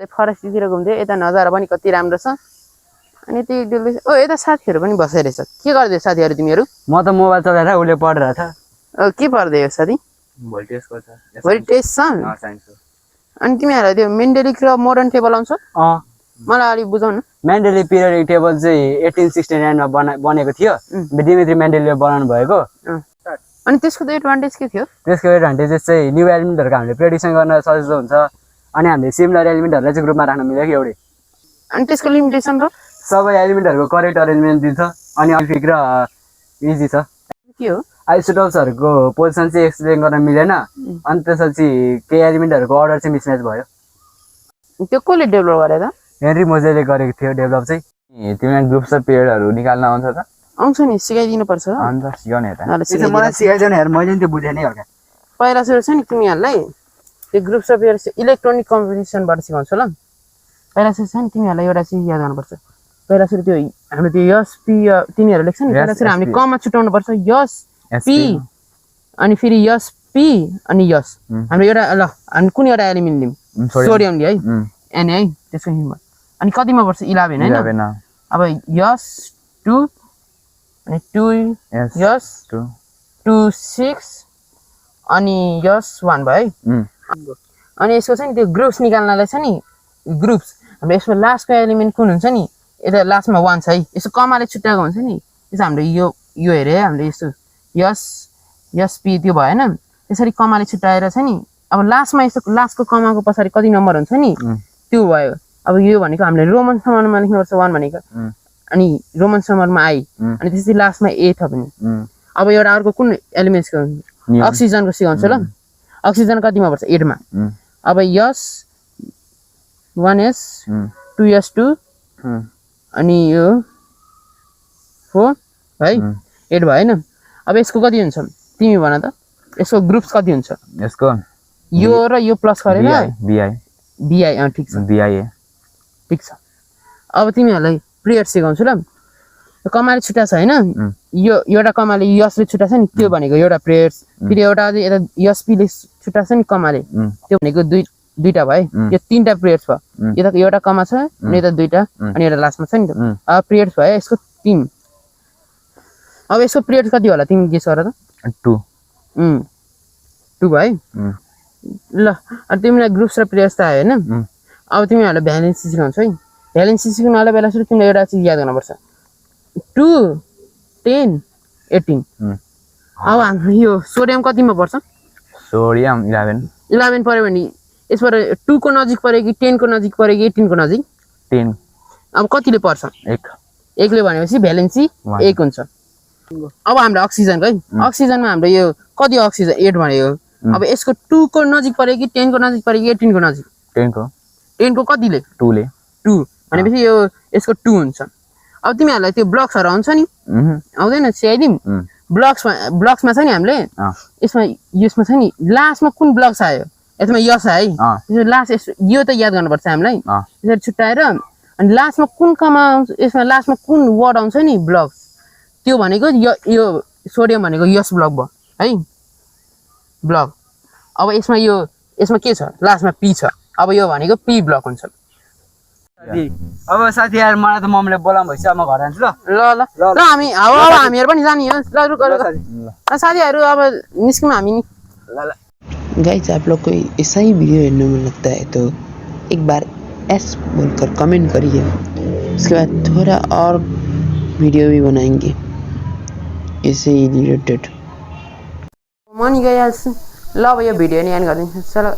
फरेस्टतिर घुम्थ्यो यता नजारा पनि कति राम्रो छ अनि त्यही डुल्दै ओ यता साथीहरू पनि बसेर रहेछ के गर्दै साथीहरू तिमीहरू म त मोबाइल चलाएर उले पढिरहेको छ के पढ्दै हो साथी भोल्टेजको छ भोल्टेज छ अनि तिमीहरूलाई त्यो मेन्डेलिक र मोडर्न टेबल आउँछ मलाई अलि बुझाउन मेन्डेलिक पिरियडिक टेबल चाहिँ 1869 मा बनेको थियो डिमित्री मेन्डेलले बनाउनु भएको अनि त्यसको त एडभान्टेज के थियो त्यसको एडभान्टेज चाहिँ न्यू एलिमेन्टहरुको हामीले प्रेडिक्सन गर्न सजिलो हुन्छ अनि हामीले सिमिलर एलिमेन्टहरुलाई चाहिँ ग्रुपमा राख्न मिल्छ एउटै अनि त्यसको लिमिटेसन र सबै एलिमेन्टहरुको करेक्ट अरेन्जमेन्ट दिन्छ अनि अलिक र इजी छ के हो आइसोटोप्सहरुको पोजिसन चाहिँ एक्सप्लेन गर्न मिलेन अनि त्यसपछि के एलिमेन्टहरुको अर्डर चाहिँ मिसम्याच भयो त्यो कसले डेभलप गरे त हेनरी मोजेले गरेको थियो डेभलप चाहिँ तिमीलाई ग्रुप्स र पिरियडहरु निकाल्न आउँछ त आउँछ नि सिकाइदिनु पर्छ अन्त सिकाउने त त्यसो मलाई सिकाइदिनु हेर मैले नि त्यो बुझे नै हल्का पहिला सुरु छ नि तिमीहरुलाई त्यो ग्रुप्स र पिरियड इलेक्ट्रोनिक कम्पिटिसनबाट सिकाउँछ ल पहिला सुरु छ नि तिमीहरुलाई एउटा चीज याद गर्नुपर्छ पहिला सुरु त्यो हाम्रो त्यो यस पी तिनीहरु लेख्छ नि पहिला सुरु हामीले कमा छुटाउनु पर्छ यस पी अनि फेरि यस पी अनि यस हाम्रो एउटा ल हामी कुन एउटा एलिमेन्ट लियौं सोडियम लियौ है एन है त्यसको हिम्मत अनि कतिमा पर्छ 11 हैन अब यस 2 अनि 2 यस 2 6 अनि यस 1 भयो है अनि यसको चाहिँ त्यो ग्रुप्स निकाल्नलाई छ नि ग्रुप्स हाम्रो यसमा लास्टको एलिमेन्ट कुन हुन्छ नि यता लास्टमा 1 छ है यसो कमाले छुट्याएको हुन्छ नि त्यसो हाम्रो यो हेरे हामीले यस्तो यस पी त्यो भएन त्यसरी कमाले छुट्याएर छ नि अब लास्टमा यस्तो लास्टको कमाको पछाडी कति नम्बर हुन्छ नि त्यो भयो अब यो भनेको हामीले रोमन समरमा लेख्नुपर्छ 1 भनेको अनि रोमन समरमा आई अनि त्यसपछि लास्टमा ए थप्ने अब एउटा अर्को कुन एलिमेन्ट्सको अक्सिजनको सिकाउँछ ल अक्सिजन कतिमा पर्छ 8 मा अब यस 1s 2s2 अनि यो 4 है 8 भएन अब यसको कति हुन्छ तिमी भन त यसको ग्रुप्स कति हुन्छ यसको यो र यो प्लस गरेर bi ठीक छ bi ठीक छ अब तिमीहरुलाई पिरियड सिकाउँछु ल कमाले छुटा छ हैन यो एउटा कमाले यसले छुटा छ नि त्यो भनेको एउटा पिरियड फेरि एउटा यता एसपी ले छुटा छ नि कमाले त्यो भनेको दुईटा भयो यो तीनटा पिरियड्स भयो यता एउटा कमा छ अनि यता दुईटा अनि एउटा लास्टमा छ नि त अब पिरियड्स भयो यसको 3 अब यसको पिरियड कति होला तिमी गेस गर त 2 2 भयो ल अनि तिमीलाई ग्रुप्स र पिरियड्स त आयो हैन अब तिमीहरुले भ्यालेन्सी सिकाउँछ है भ्यालेन्सी सिकाउनलाई बेला सुरु तिमीले एउटा चीज याद गर्नुपर्छ 2 10 18 अब हाम्रो यो सोडियम कतिमा पर्छ सोडियम 11 पर्यो भने यसबाट 2 को नजिक पर्यो कि 10 को नजिक पर्यो कि 18 को नजिक 10 अब कतिले पर्छ 1 ले भनेपछि भ्यालेन्सी 1 हुन्छ अब हाम्रो अक्सिजन है अक्सिजनमा हाम्रो यो कति अक्सिजन 8 भनेको अब यसको 2 को नजिक पर्यो कि 10 को नजिक पर्यो कि 18 को नजिक 10 को कतिले 2 भनेपछि यो यसको 2 हुन्छ अब तिमीहरुलाई त्यो ब्लक्सहरु आउँछ नि आउँदैन सिकाइदिम ब्लक्समा छ नि हामीले यसमा छ नि लास्टमा कुन ब्लक्स आयो यसमा यस है यो लास्ट यो त याद गर्नुपर्छ हामीलाई यसरी छुट्याएर अनि लास्टमा कुन कमा यसमा लास्टमा कुन वर्ड आउँछ नि ब्लक्स त्यो भनेको यो सोडियम भनेको यस ब्लक भयो है ब्लक अब यसमा के छ लास्टमा पी छ अब यो भनेको पी ब्लक हुन्छ अब साथीहरु मलाई त मम्मीले बोलाउनु भइसक्यो म घर जान्छु ल हामी अब हामीहरु पनि जाने हो ल साथीहरु अब निस्कौं हामी नि ल गाइस आप लोग को ऐसा ही वीडियो देखने में लगता है तो एक बार एस बोलकर कमेंट करिए उसके बाद थोड़ा और वीडियो भी बनाएंगे ऐसे ही रिलेटेड मनी गइहाल्छ ल अब यो भिडियो नि एन्ड गरिदिन्छु चलो